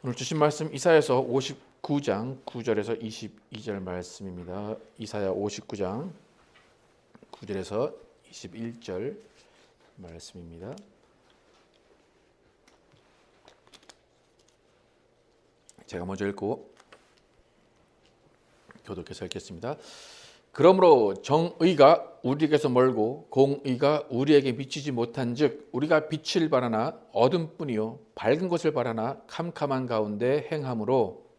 오늘 주신 말씀 이사야서 59장 9절에서 22절 말씀입니다. 이사야 59장 9절에서 21절 말씀입니다. 제가 먼저 읽고 교독해서 읽겠습니다. 그러므로 정의가 우리에게서 멀고 공의가 우리에게 미치지 못한즉 우리가 빛을 바라나 어둠뿐이요 밝은 것을 바라나 캄캄한 가운데 행함으로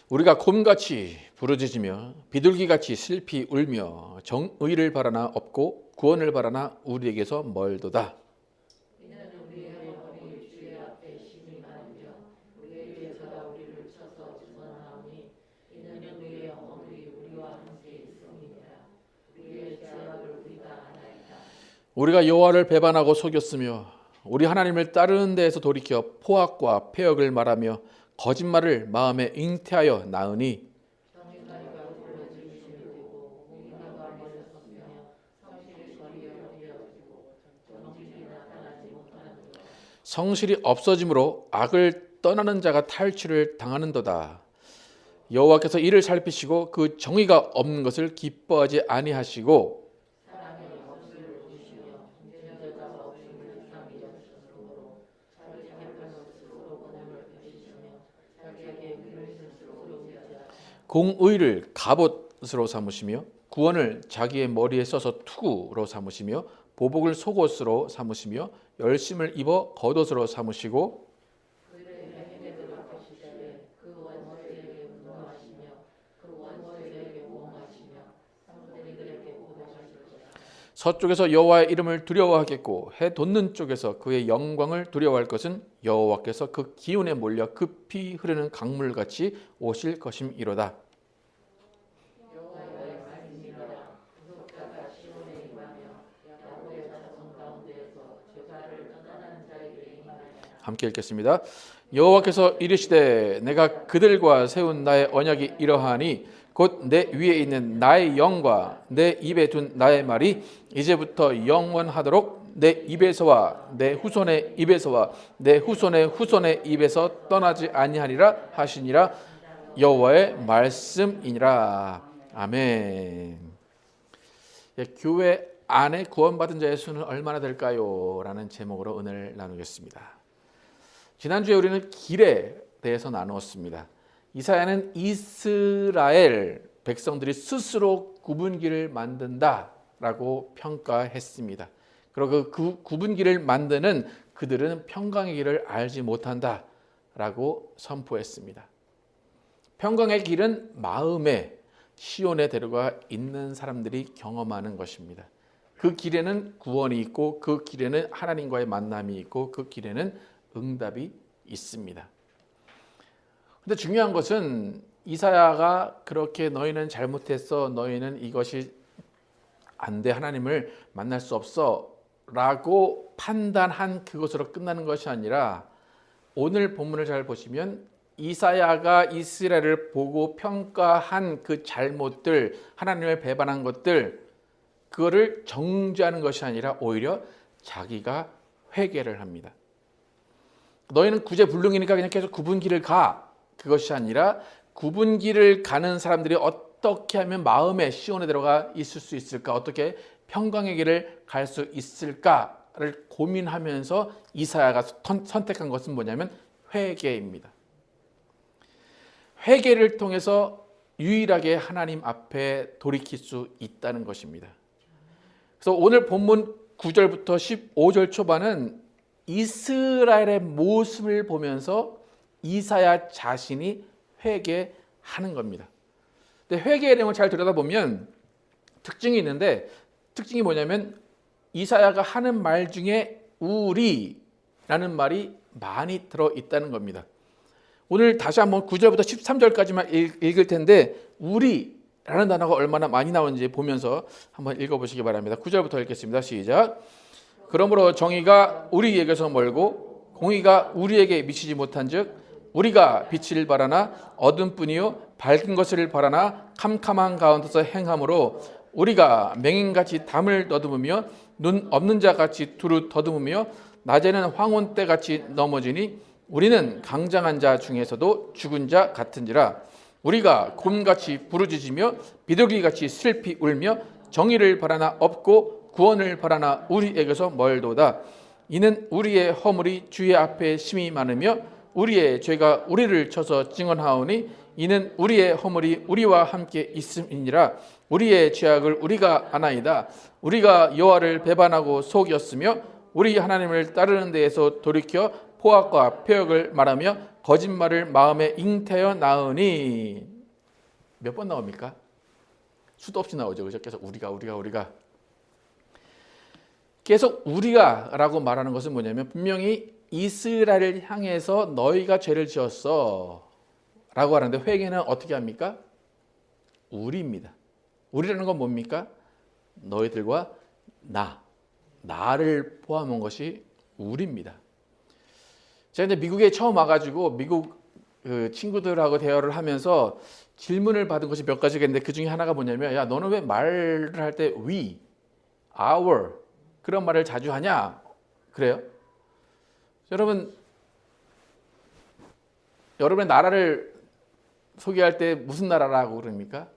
우리가 곰같이 부르짖으며 비둘기같이 슬피 울며 정의를 바라나 없고 구원을 바라나 우리에게서 멀도다. 이는 우리의 허리 주의 앞에 심히 많으며 우리의 죄가 우리를 쳐서 증언하오니 이는 우리의 허물이 우리와 함께 있음이니라. 우리의 죄악을 우리가 아나이다. 우리가 여호와를 배반하고 속였으며 우리 하나님을 따르는 데에서 돌이켜 포악과 폐역을 말하며 거짓말을 마음에 잉태하여 낳으니 성실이 없어지므로 악을 떠나는 자가 탈취를 당하는도다. 여호와께서 이를 살피시고 그 정의가 없는 것을 기뻐하지 아니하시고 공의를 갑옷으로 삼으시며 구원을 자기의 머리에 써서 투구로 삼으시며 보복을 속옷으로 삼으시며 열심을 입어 겉옷으로 삼으시고 서쪽에서 여호와의 이름을 두려워하겠고 해 돋는 쪽에서 그의 영광을 두려워할 것은 여호와께서 그 기운에 몰려 급히 흐르는 강물같이 오실 것임이로다. 함께 읽겠습니다. 여호와께서 이르시되 내가 그들과 세운 나의 언약이 이러하니 곧 내 위에 있는 나의 영과 내 입에 둔 나의 말이 이제부터 영원하도록 내 입에서와 내 후손의 입에서와 내 후손의 후손의 입에서 떠나지 아니하리라 하시니라. 여호와의 말씀이니라. 아멘. 교회 안에 구원받은 자의 수는 얼마나 될까요? 라는 제목으로 은혜를 나누겠습니다. 지난주에 우리는 길에 대해서 나누었습니다. 이사야는 이스라엘 백성들이 스스로 구분기를 만든다라고 평가했습니다. 그리고 그 구분기를 만드는 그들은 평강의 길을 알지 못한다라고 선포했습니다. 평강의 길은 마음에 시온에 데려가 있는 사람들이 경험하는 것입니다. 그 길에는 구원이 있고 그 길에는 하나님과의 만남이 있고 그 길에는 응답이 있습니다. 근데 중요한 것은 이사야가 그렇게 너희는 잘못했어, 너희는 이것이 안 돼, 하나님을 만날 수 없어 라고 판단한 그것으로 끝나는 것이 아니라 오늘 본문을 잘 보시면 이사야가 이스라엘을 보고 평가한 그 잘못들, 하나님을 배반한 것들, 그거를 정죄하는 것이 아니라 오히려 자기가 회개를 합니다. 너희는 구제불능이니까 그냥 계속 구분길을 가. 그것이 아니라 구분길을 가는 사람들이 어떻게 하면 마음에 시온에 들어가 있을 수 있을까? 어떻게 평강의 길을 갈 수 있을까를 고민하면서 이사야가 선택한 것은 뭐냐면 회개입니다. 회개를 통해서 유일하게 하나님 앞에 돌이킬 수 있다는 것입니다. 그래서 오늘 본문 9절부터 15절 초반은 이스라엘의 모습을 보면서 이사야 자신이 회개하는 겁니다. 근데 회개의 내용을 잘 들여다보면 특징이 있는데 특징이 뭐냐면 이사야가 하는 말 중에 우리라는 말이 많이 들어있다는 겁니다. 오늘 다시 한번 9절부터 13절까지만 읽을 텐데 우리라는 단어가 얼마나 많이 나오는지 보면서 한번 읽어보시기 바랍니다. 9절부터 읽겠습니다. 시작. 그러므로 정의가 우리에게서 멀고 공의가 우리에게 미치지 못한즉 우리가 빛을 바라나 어둠뿐이요 밝은 것을 바라나 캄캄한 가운데서 행함으로 우리가 맹인같이 담을 더듬으며 눈 없는 자같이 두루 더듬으며 낮에는 황혼 때같이 넘어지니 우리는 강장한 자 중에서도 죽은 자 같은지라. 우리가 곰같이 부르짖으며 비둘기같이 슬피 울며 정의를 바라나 없고 구원을 바라나 우리에게서 멀도다. 이는 우리의 허물이 주의 앞에 심히 많으며 우리의 죄가 우리를 쳐서 증언하오니 이는 우리의 허물이 우리와 함께 있음이니라. 우리의 죄악을 우리가 아나이다. 우리가 여호와를 배반하고 속였으며 우리 하나님을 따르는 데에서 돌이켜 포악과 폐역을 말하며 거짓말을 마음에 잉태어 나으니. 몇 번 나옵니까? 수도 없이 나오죠. 그죠? 계속 우리가 계속 우리가라고 말하는 것은 뭐냐면 분명히 이스라엘을 향해서 너희가 죄를 지었어 라고 하는데 회개는 어떻게 합니까? 우리입니다. 우리라는 건 뭡니까? 너희들과 나를 포함한 것이 우리입니다. 제가 이제 미국에 처음 와가지고 미국 그 친구들하고 대화를 하면서 질문을 받은 것이 몇 가지가 있는데 그 중에 하나가 뭐냐면, 야, 너는 왜 말을 할 때 we, our 그런 말을 자주 하냐? 그래요? 여러분의 나라를 소개할 때 무슨 나라라고 그럽니까?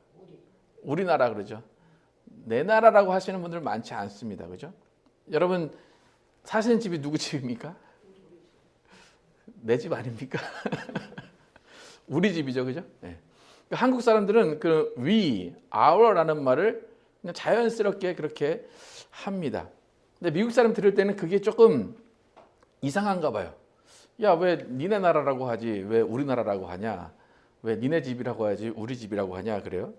우리나라 그러죠. 내 나라라고 하시는 분들 많지 않습니다. 그죠? 여러분 사시는 집이 누구 집입니까? 내 집 아닙니까? 우리 집이죠. 그죠? 네. 한국 사람들은 그 we, our라는 말을 그냥 자연스럽게 그렇게 합니다. 근데 미국 사람 들을 때는 그게 조금 이상한가 봐요. 야, 왜 니네 나라라고 하지? 왜 우리나라라고 하냐? 왜 니네 집이라고 하지? 우리 집이라고 하냐? 그래요?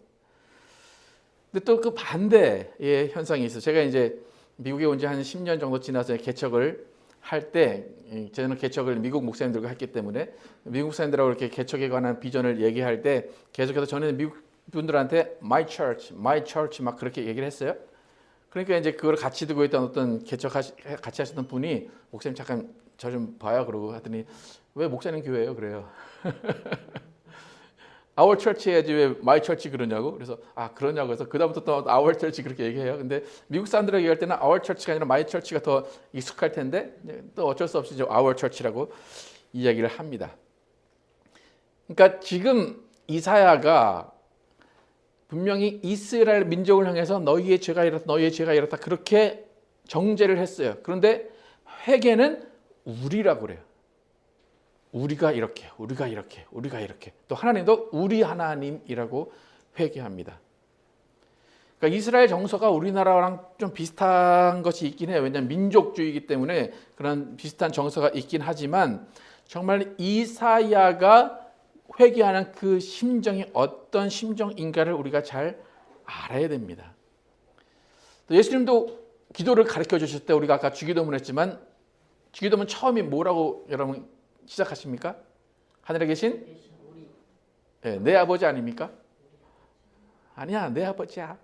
근데 또 그 반대의 현상이 있어요. 제가 이제 미국에 온 지 한 10년 정도 지나서 개척을 할 때, 저는 개척을 미국 목사님들과 했기 때문에 미국 목사님들하고 이렇게 개척에 관한 비전을 얘기할 때 계속해서 저는 미국 분들한테 my church 막 그렇게 얘기를 했어요. 그러니까 이제 그걸 같이 두고 있던 어떤 같이 하시던 분이 목사님 잠깐 저 좀 봐요 그러고 하더니 왜 목사님 교회예요? 그래요. our church 해야지 왜 my church 그러냐고. 그래서 그러냐고 해서 그다음부터 또 our church 그렇게 얘기해요. 근데 미국 사람들에게 얘기할 때는 our church가 아니라 my church가 더 익숙할 텐데 또 어쩔 수 없이 our church라고 이야기를 합니다. 그러니까 지금 이사야가 분명히 이스라엘 민족을 향해서 너희의 죄가 이렇다 그렇게 정죄를 했어요. 그런데 회개는 우리라고 그래요. 우리가 이렇게. 또 하나님도 우리 하나님이라고 회개합니다. 그러니까 이스라엘 정서가 우리나라랑 좀 비슷한 것이 있긴 해요. 왜냐하면 민족주의이기 때문에 그런 비슷한 정서가 있긴 하지만 정말 이사야가 회개하는 그 심정이 어떤 심정인가를 우리가 잘 알아야 됩니다. 또 예수님도 기도를 가르쳐 주실 때 우리가 아까 주기도문 했지만 주기도문 처음이 뭐라고 여러분 시작하십니까? 하늘에 계신 내 아버지 아닙니까? 아니야, 내 아버지야.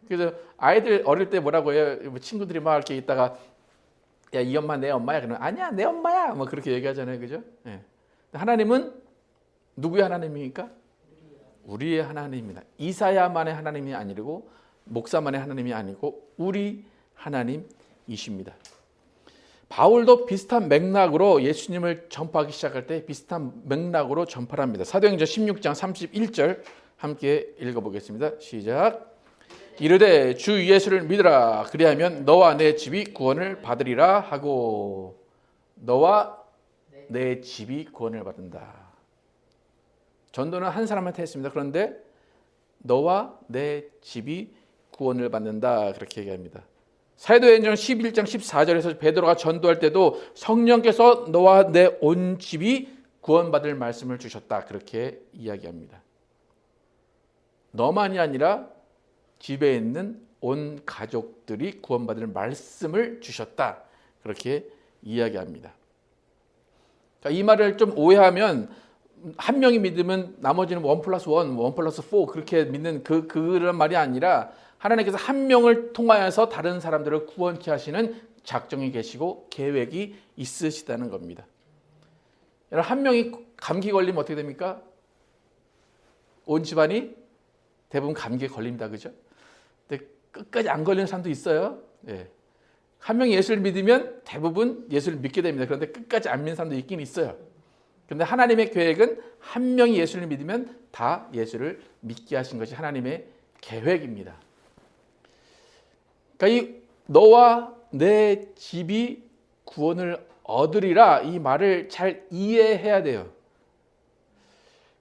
그래서 아이들 어릴 때 뭐라고 해요? 친구들이 막 이렇게 있다가 야, 이 엄마 내 엄마야. 그러면 아니야, 내 엄마야. 뭐 그렇게 얘기하잖아요, 그죠? 하나님은 누구의 하나님입니까? 우리의 하나님입니다. 이사야만의 하나님이 아니고 목사만의 하나님이 아니고 우리 하나님이십니다. 바울도 비슷한 맥락으로 예수님을 전파하기 시작할 때 비슷한 맥락으로 전파를 합니다. 사도행전 16장 31절 함께 읽어보겠습니다. 시작. 이르되 주 예수를 믿으라. 그리하면 너와 내 집이 구원을 받으리라 하고. 너와 내 집이 구원을 받는다. 전도는 한 사람한테 했습니다. 그런데 너와 내 집이 구원을 받는다. 그렇게 얘기합니다. 사도행전 11장 14절에서 베드로가 전도할 때도 성령께서 너와 내 온 집이 구원받을 말씀을 주셨다. 그렇게 이야기합니다. 너만이 아니라 집에 있는 온 가족들이 구원받을 말씀을 주셨다. 그렇게 이야기합니다. 이 말을 좀 오해하면 한 명이 믿으면 나머지는 1+1, 1+4 그렇게 믿는 그런 말이 아니라 하나님께서 한 명을 통하여서 다른 사람들을 구원케 하시는 작정이 계시고 계획이 있으시다는 겁니다. 여러분 한 명이 감기 걸리면 어떻게 됩니까? 온 집안이 대부분 감기에 걸립니다. 그죠? 근데 끝까지 안 걸리는 사람도 있어요. 예. 한 명이 예수를 믿으면 대부분 예수를 믿게 됩니다. 그런데 끝까지 안 믿는 사람도 있긴 있어요. 그런데 하나님의 계획은 한 명이 예수를 믿으면 다 예수를 믿게 하신 것이 하나님의 계획입니다. 그러니까 이 너와 내 집이 구원을 얻으리라 이 말을 잘 이해해야 돼요.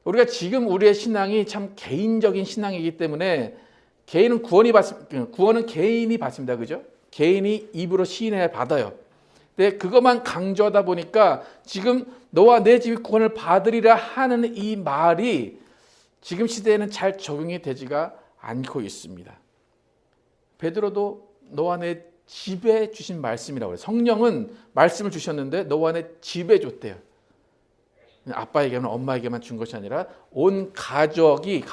우리가 지금 우리의 신앙이 참 개인적인 신앙이기 때문에 개인은 구원은 개인이 받습니다. 그죠? 개인이 입으로 시인해 받아요. 근데 그것만 강조하다 보니까 지금 너와 내 집이 구원을 받으리라 하는 이 말이 지금 시대에는 잘 적용이 되지가 않고 있습니다. 베드로도 너와 내 집에 주신 말씀이라고 해요. 성령은 말씀을 주셨는데 너와 내 집에 줬대요. 아빠에게만 엄마에게만 준 것이 아니라 온 가정이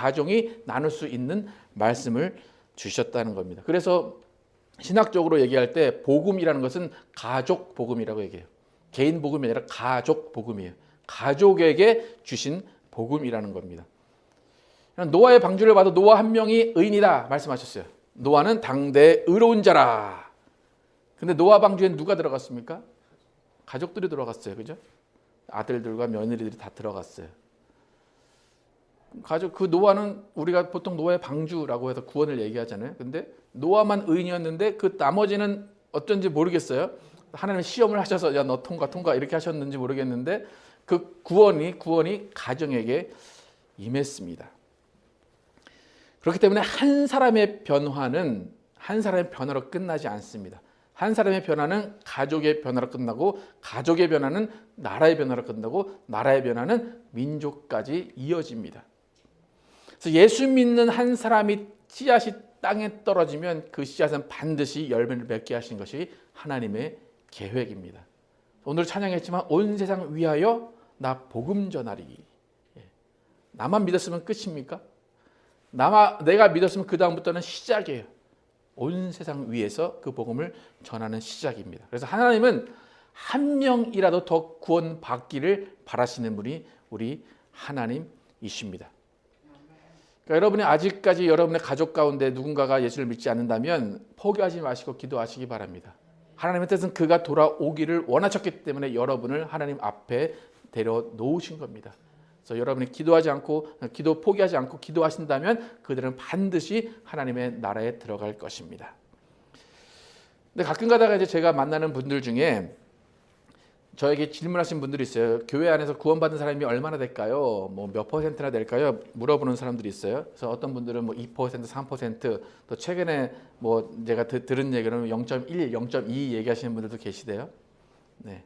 나눌 수 있는 말씀을 주셨다는 겁니다. 그래서 신학적으로 얘기할 때 복음이라는 것은 가족 복음이라고 얘기해요. 개인 복음이 아니라 가족 복음이에요. 가족에게 주신 복음이라는 겁니다. 노아의 방주를 봐도 노아 한 명이 의인이다 말씀하셨어요. 노아는 당대 의로운 자라. 근데 노아 방주에 누가 들어갔습니까? 가족들이 들어갔어요. 그죠? 아들들과 며느리들이 다 들어갔어요. 그 노아는 우리가 보통 노아의 방주라고 해서 구원을 얘기하잖아요. 근데 노아만 의인이었는데 그 나머지는 어쩐지 모르겠어요. 하나님 시험을 하셔서 야 너 통과 이렇게 하셨는지 모르겠는데 그 구원이 가정에게 임했습니다. 그렇기 때문에 한 사람의 변화로 끝나지 않습니다. 한 사람의 변화는 가족의 변화로 끝나고 가족의 변화는 나라의 변화로 끝나고 나라의 변화는 민족까지 이어집니다. 그래서 예수 믿는 한 사람이 씨앗이 땅에 떨어지면 그 씨앗은 반드시 열매를 맺게 하신 것이 하나님의 계획입니다. 오늘 찬양했지만 온 세상 위하여 나 복음 전하리. 나만 믿었으면 끝입니까? 내가 믿었으면 그 다음부터는 시작이에요. 온 세상 위에서 그 복음을 전하는 시작입니다. 그래서 하나님은 한 명이라도 더 구원받기를 바라시는 분이 우리 하나님이십니다. 그러니까 여러분이 아직까지 여러분의 가족 가운데 누군가가 예수를 믿지 않는다면 포기하지 마시고 기도하시기 바랍니다. 하나님의 뜻은 그가 돌아오기를 원하셨기 때문에 여러분을 하나님 앞에 데려놓으신 겁니다. 그래서 여러분이 포기하지 않고 기도하신다면 그들은 반드시 하나님의 나라에 들어갈 것입니다. 근데 가끔 가다가 이제 제가 만나는 분들 중에 저에게 질문하신 분들이 있어요. 교회 안에서 구원받은 사람이 얼마나 될까요? 뭐 몇 퍼센트나 될까요? 물어보는 사람들이 있어요. 그래서 어떤 분들은 뭐 2%, 3%, 또 최근에 뭐 제가 들은 얘기는 0.1, 0.2 얘기하시는 분들도 계시대요. 네.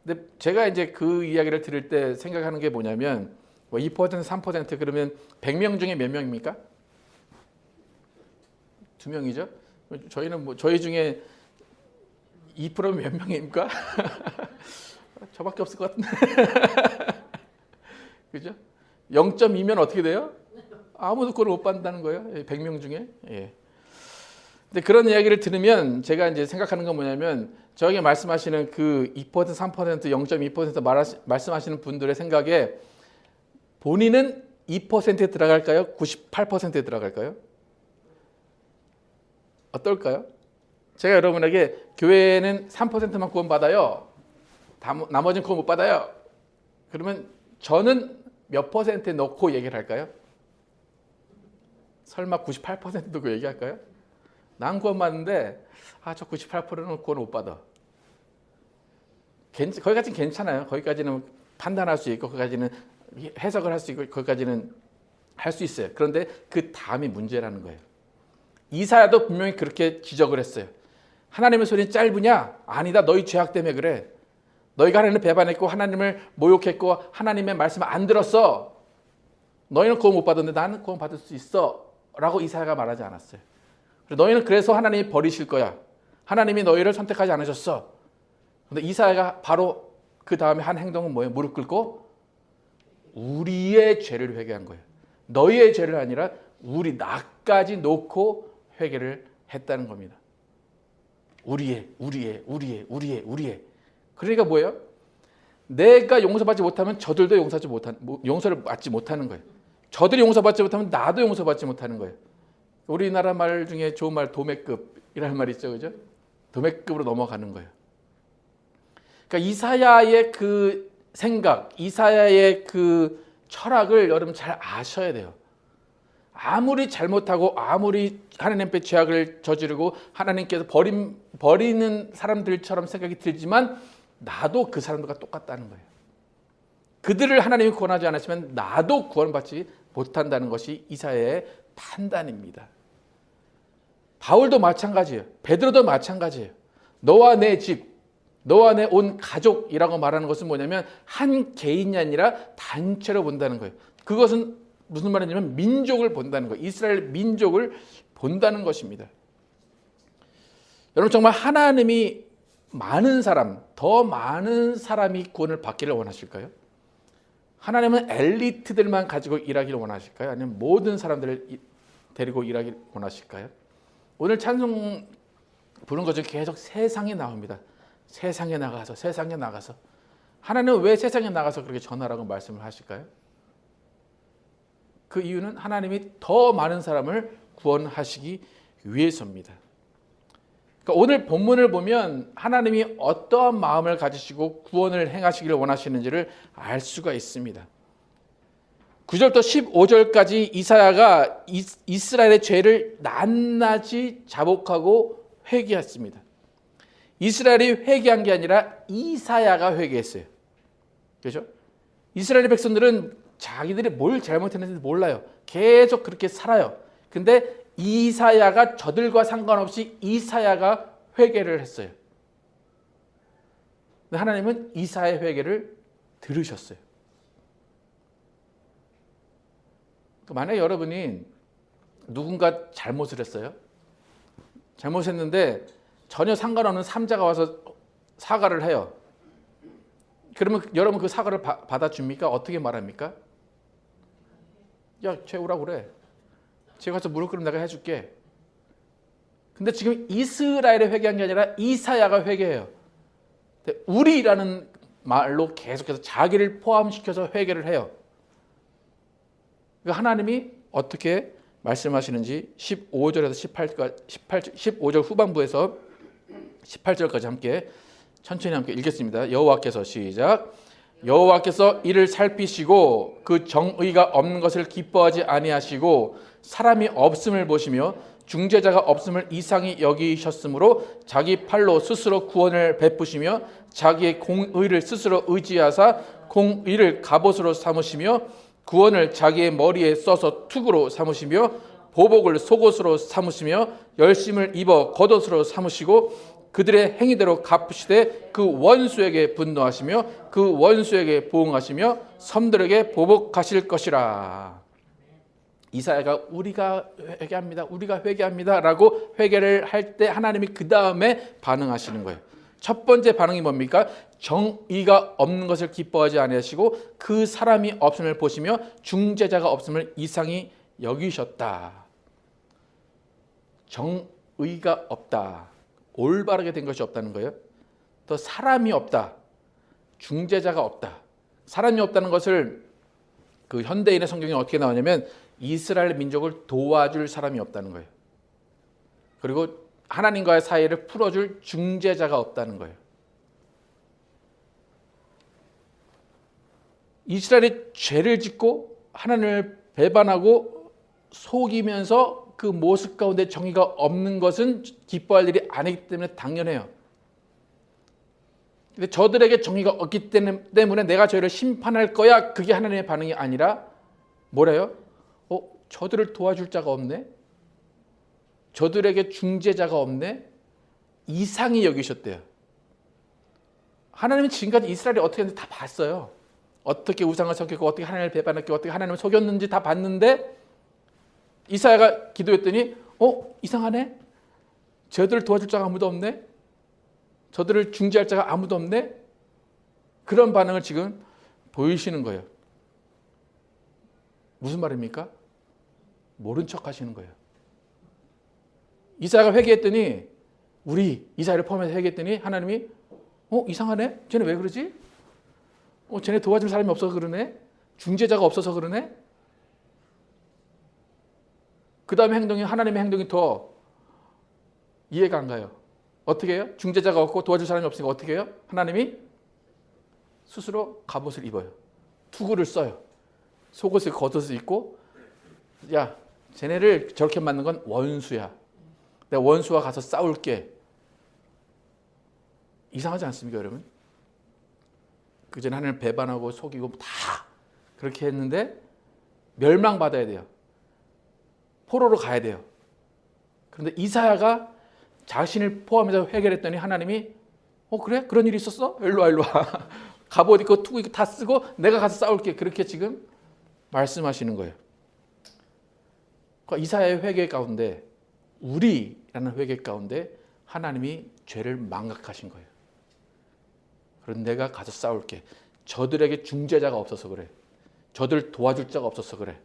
근데 제가 이제 그 이야기를 들을 때 생각하는 게 뭐냐면 뭐 2%, 3% 그러면 100명 중에 몇 명입니까? 2명이죠. 저희는 저희 중에 2%면 몇 명입니까? 저밖에 없을 것 같은데. 그죠? 0.2면 어떻게 돼요? 아무도 그걸 못 받는다는 거예요. 100명 중에. 예. 근데 그런 이야기를 들으면 제가 이제 생각하는 건 뭐냐면 저에게 말씀하시는 그 2%, 3%, 0.2% 말씀하시는 분들의 생각에 본인은 2%에 들어갈까요? 98%에 들어갈까요? 어떨까요? 제가 여러분에게 교회는 3%만 구원받아요. 나머지는 구원 못 받아요. 그러면 저는 몇 퍼센트에 넣고 얘기를 할까요? 설마 98%도 그 얘기할까요? 난 구원 받는데 저 98%는 구원 못 받아. 거기까지는 괜찮아요. 거기까지는 판단할 수 있고 거기까지는 해석을 할 수 있고 거기까지는 할 수 있어요. 그런데 그 다음이 문제라는 거예요. 이사야도 분명히 그렇게 지적을 했어요. 하나님의 소리는 짧으냐? 아니다. 너희 죄악 때문에 그래. 너희가 하나님을 배반했고 하나님을 모욕했고 하나님의 말씀을 안 들었어. 너희는 구원 못 받았는데 나는 구원 받을 수 있어. 라고 이사야가 말하지 않았어요. 너희는 그래서 하나님이 버리실 거야. 하나님이 너희를 선택하지 않으셨어. 그런데 이사야가 바로 그 다음에 한 행동은 뭐예요? 무릎 꿇고 우리의 죄를 회개한 거예요. 너희의 죄를 아니라 나까지 놓고 회개를 했다는 겁니다. 우리의. 그러니까 뭐예요? 내가 용서받지 못하면 저들도 용서를 받지 못하는 거예요. 저들이 용서받지 못하면 나도 용서받지 못하는 거예요. 우리나라 말 중에 좋은 말 도매급이라는 말이 있죠, 그죠? 도매급으로 넘어가는 거예요. 그러니까 이사야의 그 생각, 이사야의 그 철학을 여러분 잘 아셔야 돼요. 아무리 잘못하고 아무리 하나님 앞에 죄악을 저지르고 하나님께서 버리는 사람들처럼 생각이 들지만 나도 그 사람들과 똑같다는 거예요. 그들을 하나님이 구원하지 않았으면 나도 구원받지 못한다는 것이 이사야의 판단입니다. 바울도 마찬가지예요. 베드로도 마찬가지예요. 너와 내 집, 너와 내 온 가족이라고 말하는 것은 뭐냐면 한 개인이 아니라 단체로 본다는 거예요. 그것은 무슨 말이냐면 민족을 본다는 거예요. 이스라엘 민족을 본다는 것입니다. 여러분 정말 하나님이 많은 사람, 더 많은 사람이 구원을 받기를 원하실까요? 하나님은 엘리트들만 가지고 일하기를 원하실까요? 아니면 모든 사람들을 데리고 일하기를 원하실까요? 오늘 찬송 부른 것 중에 계속 세상에 나옵니다. 세상에 나가서 하나님은 왜 세상에 나가서 그렇게 전하라고 말씀을 하실까요? 그 이유는 하나님이 더 많은 사람을 구원하시기 위해서입니다. 그러니까 오늘 본문을 보면 하나님이 어떠한 마음을 가지시고 구원을 행하시기를 원하시는지를 알 수가 있습니다. 9절부터 15절까지 이사야가 이스라엘의 죄를 낱낱이 자복하고 회개했습니다. 이스라엘이 회개한 게 아니라 이사야가 회개했어요. 그렇죠? 이스라엘 백성들은 자기들이 뭘 잘못했는지 몰라요. 계속 그렇게 살아요. 근데 이사야가 저들과 상관없이 이사야가 회개를 했어요. 근데 하나님은 이사야의 회개를 들으셨어요. 만약에 여러분이 누군가 잘못을 했어요. 잘못했는데 전혀 상관없는 삼자가 와서 사과를 해요. 그러면 여러분 그 사과를 받아줍니까? 어떻게 말합니까? 야, 죄 오라고 그래. 죄 가서 무릎 꿇으면 내가 해줄게. 근데 지금 이스라엘의 회개한 게 아니라 이사야가 회개해요. 우리라는 말로 계속해서 자기를 포함시켜서 회개를 해요. 그러니까 하나님이 어떻게 말씀하시는지 15절에서 15절 후반부에서 18절까지 함께 천천히 함께 읽겠습니다. 여호와께서 시작. 여호와께서 이를 살피시고 그 정의가 없는 것을 기뻐하지 아니하시고 사람이 없음을 보시며 중재자가 없음을 이상히 여기셨으므로 자기 팔로 스스로 구원을 베푸시며 자기의 공의를 스스로 의지하사 공의를 갑옷으로 삼으시며 구원을 자기의 머리에 써서 투구로 삼으시며 보복을 속옷으로 삼으시며 열심을 입어 겉옷으로 삼으시고 그들의 행위대로 갚으시되 그 원수에게 분노하시며 그 원수에게 보응하시며 섬들에게 보복하실 것이라. 이사야가 우리가 회개합니다라고 회개를 할 때 하나님이 그 다음에 반응하시는 거예요. 첫 번째 반응이 뭡니까? 정의가 없는 것을 기뻐하지 아니하시고 그 사람이 없음을 보시며 중재자가 없음을 이상히 여기셨다. 정의가 없다. 올바르게 된 것이 없다는 거예요. 또 사람이 없다. 중재자가 없다. 사람이 없다는 것을 그 현대인의 성경에 어떻게 나오냐면 이스라엘 민족을 도와줄 사람이 없다는 거예요. 그리고 하나님과의 사이를 풀어줄 중재자가 없다는 거예요. 이스라엘이 죄를 짓고 하나님을 배반하고 속이면서 그 모습 가운데 정의가 없는 것은 기뻐할 일이 아니기 때문에 당연해요. 근데 저들에게 정의가 없기 때문에 내가 저희를 심판할 거야. 그게 하나님의 반응이 아니라 뭐래요? 저들을 도와줄 자가 없네. 저들에게 중재자가 없네. 이상히 여기셨대요. 하나님은 지금까지 이스라엘이 어떻게 했는지 다 봤어요. 어떻게 우상을 섬겼고 어떻게 하나님을 배반했고 어떻게 하나님을 속였는지 다 봤는데 이사야가 기도했더니 이상하네. 저들을 도와줄 자가 아무도 없네. 저들을 중재할 자가 아무도 없네. 그런 반응을 지금 보이시는 거예요. 무슨 말입니까? 모른 척 하시는 거예요. 이사야가 회개했더니 이사야를 포함해서 회개했더니 하나님이 이상하네? 쟤네 왜 그러지? 쟤네 도와줄 사람이 없어서 그러네? 중재자가 없어서 그러네? 그 다음에 행동이 하나님의 행동이 더 이해가 안 가요. 어떻게 해요? 중재자가 없고 도와줄 사람이 없으니까 어떻게 해요? 하나님이 스스로 갑옷을 입어요. 투구를 써요. 속옷을 겉옷을 입고 야 쟤네를 저렇게 만든 건 원수야. 내가 원수와 가서 싸울게. 이상하지 않습니까 여러분? 그전에 하나님을 배반하고 속이고 다 그렇게 했는데 멸망받아야 돼요. 포로로 가야 돼요. 그런데 이사야가 자신을 포함해서 해결했더니 하나님이 그래? 그런 일이 있었어? 일로 와 일로 와. 갑옷 입고 투구 입고 다 쓰고 내가 가서 싸울게. 그렇게 지금 말씀하시는 거예요. 그러니까 이사야의 회개 가운데 우리라는 회개 가운데 하나님이 죄를 망각하신 거예요. 그럼 내가 가서 싸울게. 저들에게 중재자가 없어서 그래. 저들 도와줄 자가 없어서 그래.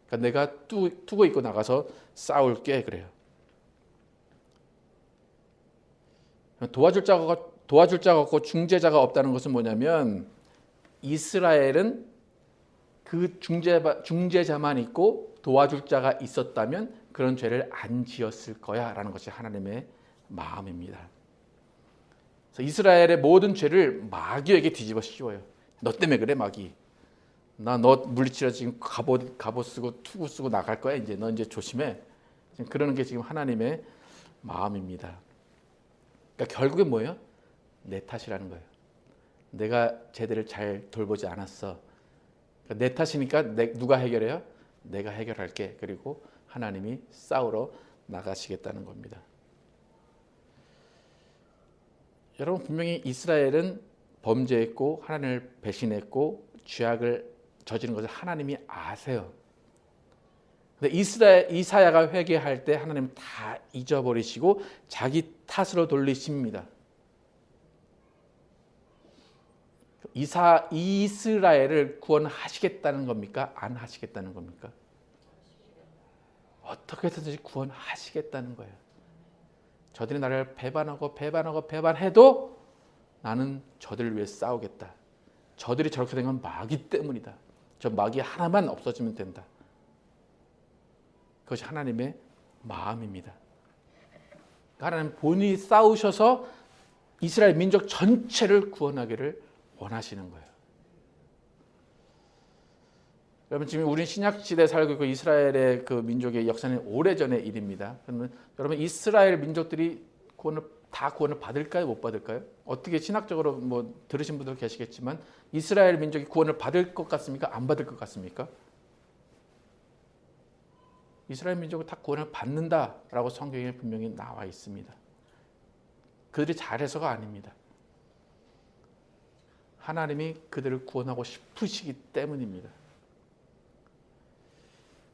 그러니까 내가 투구 입고 나가서 싸울게 그래요. 도와줄 자가 없고 중재자가 없다는 것은 뭐냐면 이스라엘은 그 중재자만 있고 도와줄 자가 있었다면 그런 죄를 안 지었을 거야 라는 것이 하나님의 마음입니다. 그래서 이스라엘의 모든 죄를 마귀에게 뒤집어 씌워요. 너 때문에 그래 마귀. 나 너 물리치러 지금 갑옷 쓰고 투구 쓰고 나갈 거야. 이제 너 이제 조심해. 지금 그러는 게 지금 하나님의 마음입니다. 그러니까 결국엔 뭐예요? 내 탓이라는 거예요. 내가 제대로 잘 돌보지 않았어. 그러니까 내 탓이니까 누가 해결해요? 내가 해결할게. 그리고 하나님이 싸우러 나가시겠다는 겁니다. 여러분 분명히 이스라엘은 범죄했고 하나님을 배신했고 죄악을 저지른 것을 하나님이 아세요. 근데 이사야가 회개할 때 하나님 다 잊어버리시고 자기 탓으로 돌리십니다. 이스라엘을 구원하시겠다는 겁니까? 안 하시겠다는 겁니까? 어떻게 해서든지 구원하시겠다는 거예요. 저들이 나를 배반해도 나는 저들을 위해 싸우겠다. 저들이 저렇게 된 건 마귀 때문이다. 저 마귀 하나만 없어지면 된다. 그것이 하나님의 마음입니다. 하나님 본인이 싸우셔서 이스라엘 민족 전체를 구원하기를 원하시는 거예요. 여러분 지금 우리는 신약 시대에 살고 있고 이스라엘의 그 민족의 역사는 오래전의 일입니다. 그러면 여러분 이스라엘 민족들이 구원을 받을까요? 못 받을까요? 어떻게 신학적으로 뭐 들으신 분들 계시겠지만 이스라엘 민족이 구원을 받을 것 같습니까? 안 받을 것 같습니까? 이스라엘 민족은 다 구원을 받는다라고 성경에 분명히 나와 있습니다. 그들이 잘해서가 아닙니다. 하나님이 그들을 구원하고 싶으시기 때문입니다.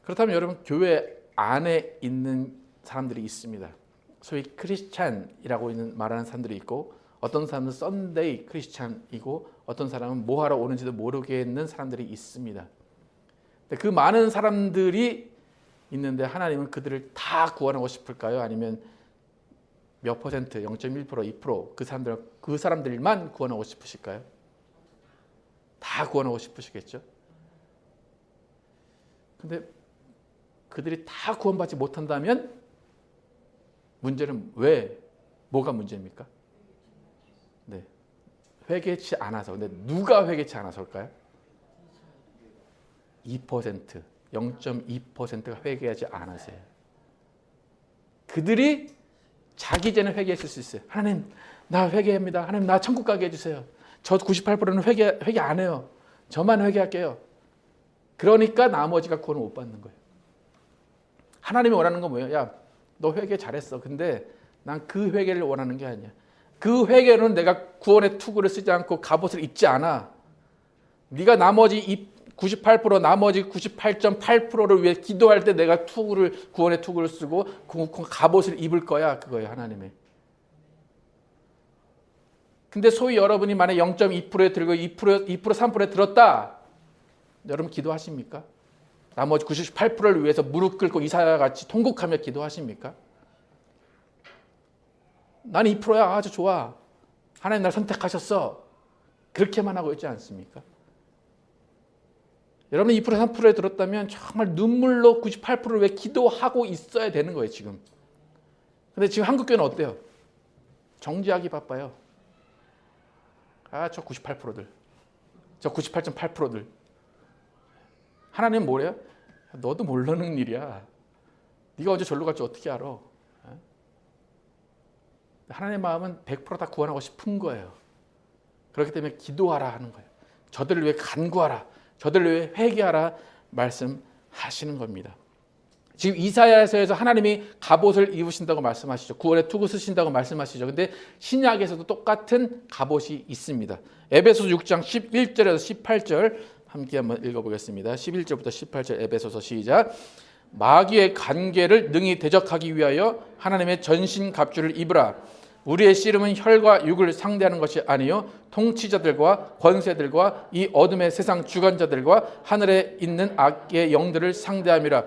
그렇다면 여러분 교회 안에 있는 사람들이 있습니다. 소위 크리스찬이라고 말하는 사람들이 있고 어떤 사람은 썬데이 크리스찬이고 어떤 사람은 뭐 하러 오는지도 모르겠는 사람들이 있습니다. 그 많은 사람들이 있는데 하나님은 그들을 다 구원하고 싶을까요? 아니면 몇 퍼센트, 0.1%, 2% 그 사람들만 구원하고 싶으실까요? 다 구원하고 싶으시겠죠? 근데 그들이 다 구원받지 못한다면 문제는 뭐가 문제입니까? 네, 회개치 않아서. 근데 누가 회개치 않아서일까요? 2%, 0.2%가 회개하지 않으세요. 그들이 자기 전에 회개했을 수 있어요. 하나님, 나 회개합니다. 하나님, 나 천국 가게 해주세요. 저 98%는 회개 안 해요. 저만 회개할게요. 그러니까 나머지가 구원을 못 받는 거예요. 하나님이 원하는 건 뭐예요? 야, 너 회개 잘했어. 근데 난 그 회개를 원하는 게 아니야. 그 회개는 내가 구원의 투구를 쓰지 않고 갑옷을 입지 않아. 네가 나머지 98% 나머지 98.8%를 위해 기도할 때 내가 구원의 투구를 쓰고 갑옷을 입을 거야. 그거예요, 하나님의. 근데 소위 여러분이 만약 0.2%에 들고 2%, 3%에 들었다. 여러분 기도하십니까? 나머지 98%를 위해서 무릎 꿇고 이사야 같이 통곡하며 기도하십니까? 나는 2%야. 아주 좋아. 하나님 날 선택하셨어. 그렇게만 하고 있지 않습니까? 여러분이 2% 3%에 들었다면 정말 눈물로 98%를 왜 기도하고 있어야 되는 거예요 지금. 근데 지금 한국교회는 어때요? 정지하기 바빠요. 저 98%들, 저 98.8%들. 하나님 뭐래요? 너도 모르는 일이야. 네가 언제 절로 갈지 어떻게 알아? 하나님의 마음은 100% 다 구원하고 싶은 거예요. 그렇기 때문에 기도하라 하는 거예요. 저들을 위해 간구하라, 저들을 위해 회개하라 말씀하시는 겁니다. 지금 이사야서에서 하나님이 갑옷을 입으신다고 말씀하시죠. 구원의 투구 쓰신다고 말씀하시죠. 근데 신약에서도 똑같은 갑옷이 있습니다. 에베소서 6장 11절에서 18절 함께 한번 읽어보겠습니다. 11절부터 18절 에베소서 시작. 마귀의 간계를 능히 대적하기 위하여 하나님의 전신갑주를 입으라. 우리의 씨름은 혈과 육을 상대하는 것이 아니요 통치자들과 권세들과 이 어둠의 세상 주관자들과 하늘에 있는 악의 영들을 상대함이라.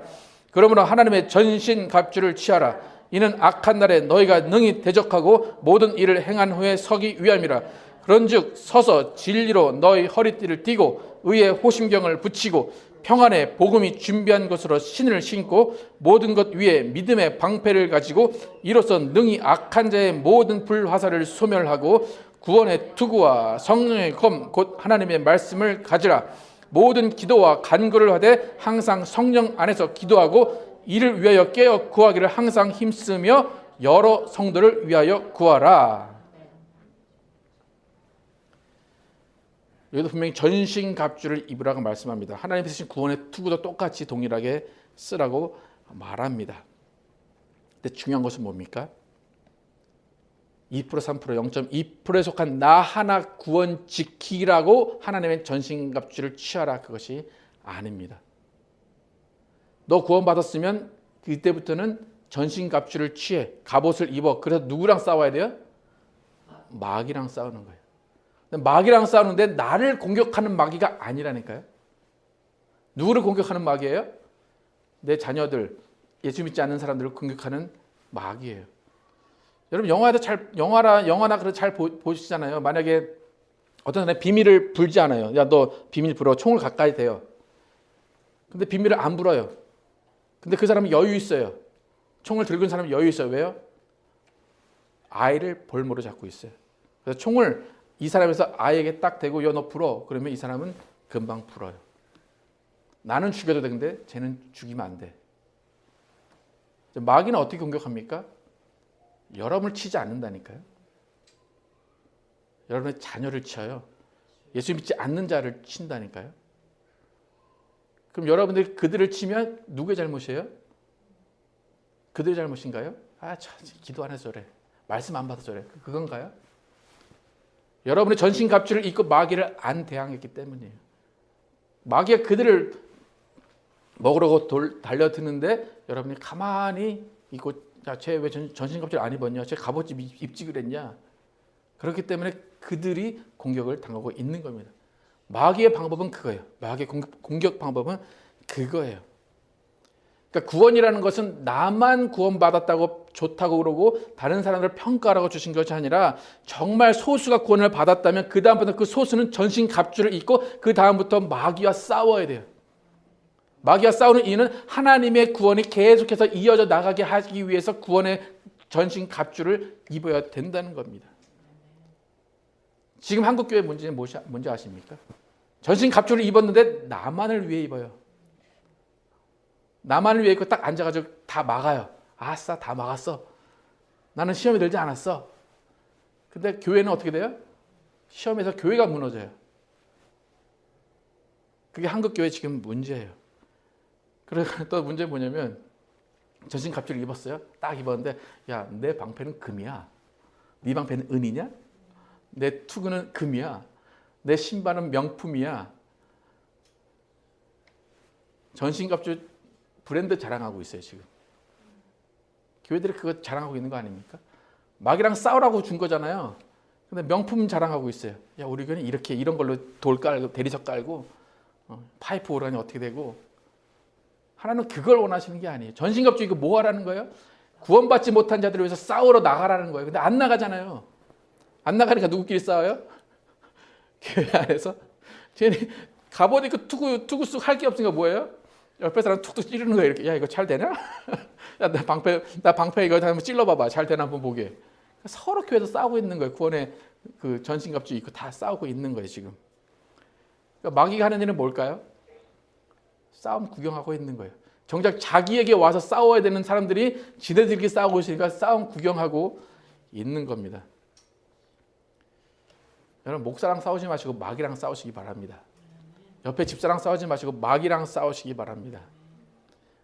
그러므로 하나님의 전신갑주를 취하라. 이는 악한 날에 너희가 능히 대적하고 모든 일을 행한 후에 서기 위함이라. 그런즉 서서 진리로 너희 허리띠를 띠고 의의 호심경을 붙이고 평안의 복음이 준비한 것으로 신을 신고 모든 것 위에 믿음의 방패를 가지고 이로써 능히 악한 자의 모든 불화살을 소멸하고 구원의 투구와 성령의 검 곧 하나님의 말씀을 가지라. 모든 기도와 간구를 하되 항상 성령 안에서 기도하고 이를 위하여 깨어 구하기를 항상 힘쓰며 여러 성도를 위하여 구하라. 여기도 분명히 전신갑주를 입으라고 말씀합니다. 하나님 쓰신 구원의 투구도 똑같이 동일하게 쓰라고 말합니다. 근데 중요한 것은 뭡니까? 2% 3% 0.2%에 속한 나 하나 구원 지키라고 하나님의 전신갑주를 취하라 그것이 아닙니다. 너 구원 받았으면 그때부터는 전신갑주를 취해 갑옷을 입어. 그래서 누구랑 싸워야 돼요? 마귀랑 싸우는 거예요. 마귀랑 싸우는데 나를 공격하는 마귀가 아니라니까요. 누구를 공격하는 마귀예요? 내 자녀들, 예수 믿지 않는 사람들을 공격하는 마귀예요. 여러분 영화나 그런 잘 보시잖아요. 만약에 어떤 사람이 비밀을 불지 않아요. 야, 너 비밀 불어. 총을 가까이 대요. 근데 비밀을 안 불어요. 근데 그 사람은 여유 있어요. 총을 들고 있는 사람은 여유 있어요. 왜요? 아이를 볼모로 잡고 있어요. 그래서 총을 이 사람에서 아이에게 딱 대고 너 불어. 그러면 이 사람은 금방 불어요. 나는 죽여도 되는데 쟤는 죽이면 안 돼. 마귀는 어떻게 공격합니까? 여러분을 치지 않는다니까요. 여러분의 자녀를 쳐요. 예수 믿지 않는 자를 친다니까요. 그럼 여러분들이 그들을 치면 누구의 잘못이에요? 그들의 잘못인가요? 기도 안 해서 저래. 말씀 안 받아서 저래. 그건가요? 여러분의 전신갑주를 입고 마귀를 안 대항했기 때문이에요. 마귀가 그들을 먹으려고 달려드는데 여러분이 가만히 있고 쟤 왜 전신갑주를 안 입었냐? 쟤 갑옷 입지 그랬냐? 그렇기 때문에 그들이 공격을 당하고 있는 겁니다. 마귀의 방법은 그거예요. 마귀의 공격 방법은 그거예요. 그러니까 구원이라는 것은 나만 구원받았다고 좋다고 그러고 다른 사람들을 평가하라고 주신 것이 아니라 정말 소수가 구원을 받았다면 그 다음부터 그 소수는 전신갑주를 입고 그 다음부터 마귀와 싸워야 돼요. 마귀와 싸우는 이유는 하나님의 구원이 계속해서 이어져 나가게 하기 위해서 구원의 전신갑주를 입어야 된다는 겁니다. 지금 한국교회 문제는 뭔지 아십니까? 전신갑주를 입었는데 나만을 위해 입어요. 나만을 위해 입고 딱 앉아가지고 다 막아요. 아싸, 다 막았어. 나는 시험에 들지 않았어. 근데 교회는 어떻게 돼요? 시험에서 교회가 무너져요. 그게 한국교회 지금 문제예요. 그리고 또 문제는 뭐냐면 전신갑주를 입었어요. 딱 입었는데 야, 내 방패는 금이야. 네 방패는 은이냐? 내 투구는 금이야. 내 신발은 명품이야. 전신갑주 브랜드 자랑하고 있어요 지금. 교회들이 그거 자랑하고 있는 거 아닙니까? 마귀랑 싸우라고 준 거잖아요. 근데 명품 자랑하고 있어요. 야, 우리 교회는 이렇게 이런 걸로 돌 깔고 대리석 깔고 파이프 오라니 어떻게 되고. 하나님은 그걸 원하시는 게 아니에요. 전신갑주 이거 뭐 하라는 거예요? 구원받지 못한 자들을 위해서 싸우러 나가라는 거예요. 근데 안 나가잖아요. 안 나가니까 누구끼리 싸워요? 교회 안에서. 쟤네 갑옷 입고 투구 쑥 할 게 없으니까 뭐예요? 옆에 사람 툭툭 찌르는 거예요. 이렇게. 야, 이거 잘 되냐? 야, 나 방패 이거 한번 찔러봐봐. 잘 되나 한번 보게. 서로 교회에서 싸우고 있는 거예요. 구원의 그 전신갑주 입고 다 싸우고 있는 거예요 지금. 그러니까 마귀가 하는 일은 뭘까요? 싸움 구경하고 있는 거예요. 정작 자기에게 와서 싸워야 되는 사람들이 지네들끼리 싸우고 있으니까 싸움 구경하고 있는 겁니다. 여러분 목사랑 싸우지 마시고 마귀랑 싸우시기 바랍니다. 옆에 집사랑 싸우지 마시고 마귀랑 싸우시기 바랍니다.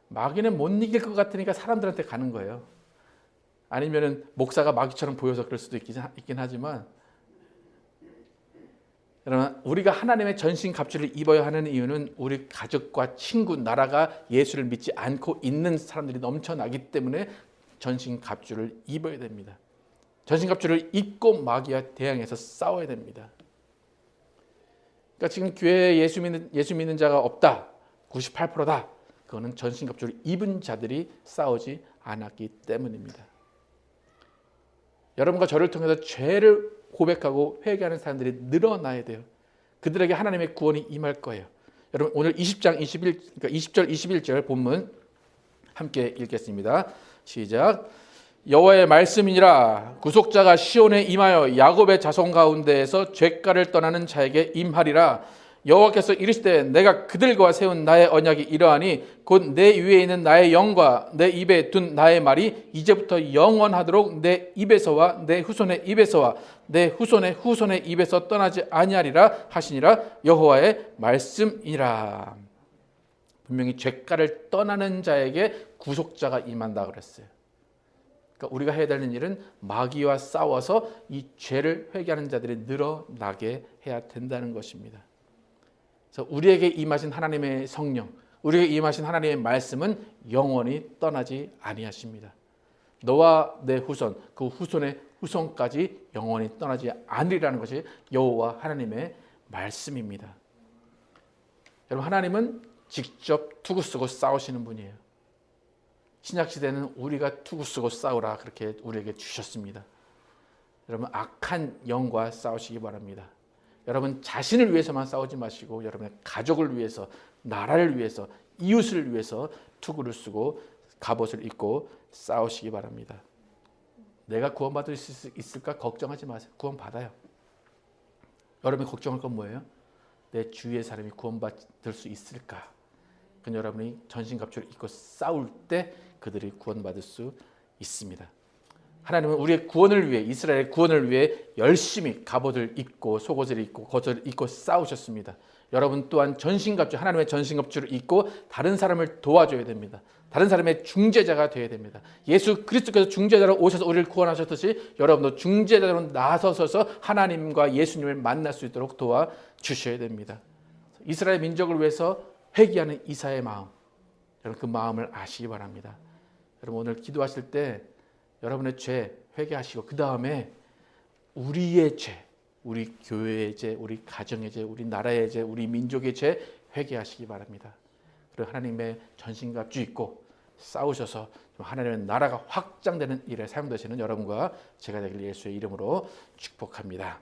마귀는 못 이길 것 같으니까 사람들한테 가는 거예요. 아니면은 목사가 마귀처럼 보여서 그럴 수도 있긴 하지만, 여러분 우리가 하나님의 전신 갑주를 입어야 하는 이유는 우리 가족과 친구, 나라가 예수를 믿지 않고 있는 사람들이 넘쳐나기 때문에 전신 갑주를 입어야 됩니다. 전신 갑주를 입고 마귀와 대항해서 싸워야 됩니다. 그러니까 지금 교회에 예수 믿는 자가 없다, 98%다. 그거는 전신 갑주를 입은 자들이 싸우지 않았기 때문입니다. 여러분과 저를 통해서 죄를 고백하고 회개하는 사람들이 늘어나야 돼요. 그들에게 하나님의 구원이 임할 거예요. 여러분 오늘 20장 20절 21절 본문 함께 읽겠습니다. 시작. 여호와의 말씀이니라. 구속자가 시온에 임하여 야곱의 자손 가운데에서 죄가를 떠나는 자에게 임하리라. 여호와께서 이르시되 내가 그들과 세운 나의 언약이 이러하니 곧 내 위에 있는 나의 영과 내 입에 둔 나의 말이 이제부터 영원하도록 내 입에서와 내 후손의 입에서와 내 후손의 후손의 입에서 떠나지 아니하리라 하시니라. 여호와의 말씀이라. 분명히 죄가를 떠나는 자에게 구속자가 임한다 그랬어요. 그러니까 우리가 해야 되는 일은 마귀와 싸워서 이 죄를 회개하는 자들이 늘어나게 해야 된다는 것입니다. 그래서 우리에게 임하신 하나님의 성령, 우리에게 임하신 하나님의 말씀은 영원히 떠나지 아니하십니다. 너와 내 후손, 그 후손의 후손까지 영원히 떠나지 않으리라는 것이 여호와 하나님의 말씀입니다. 여러분 하나님은 직접 투구 쓰고 싸우시는 분이에요. 신약시대는 우리가 투구 쓰고 싸우라 그렇게 우리에게 주셨습니다. 여러분 악한 영과 싸우시기 바랍니다. 여러분 자신을 위해서만 싸우지 마시고 여러분의 가족을 위해서, 나라를 위해서, 이웃을 위해서 투구를 쓰고 갑옷을 입고 싸우시기 바랍니다. 내가 구원받을 수 있을까 걱정하지 마세요. 구원받아요. 여러분이 걱정할 건 뭐예요? 내 주위의 사람이 구원받을 수 있을까? 그건 여러분이 전신갑주를 입고 싸울 때 그들이 구원받을 수 있습니다. 하나님은 우리의 구원을 위해, 이스라엘의 구원을 위해 열심히 갑옷을 입고 속옷을 입고 겉옷을 입고 싸우셨습니다. 여러분 또한 전신갑주, 하나님의 전신갑주를 입고 다른 사람을 도와줘야 됩니다. 다른 사람의 중재자가 되어야 됩니다. 예수 그리스도께서 중재자로 오셔서 우리를 구원하셨듯이 여러분도 중재자로 나서서 하나님과 예수님을 만날 수 있도록 도와주셔야 됩니다. 이스라엘 민족을 위해서 회개하는 이사의 마음, 여러분 그 마음을 아시기 바랍니다. 여러분 오늘 기도하실 때 여러분의 죄 회개하시고 그 다음에 우리의 죄, 우리 교회의 죄, 우리 가정의 죄, 우리 나라의 죄, 우리 민족의 죄 회개하시기 바랍니다. 그리고 하나님의 전신갑주 입고 싸우셔서 하나님의 나라가 확장되는 일에 사용되시는 여러분과 제가 되길 예수의 이름으로 축복합니다.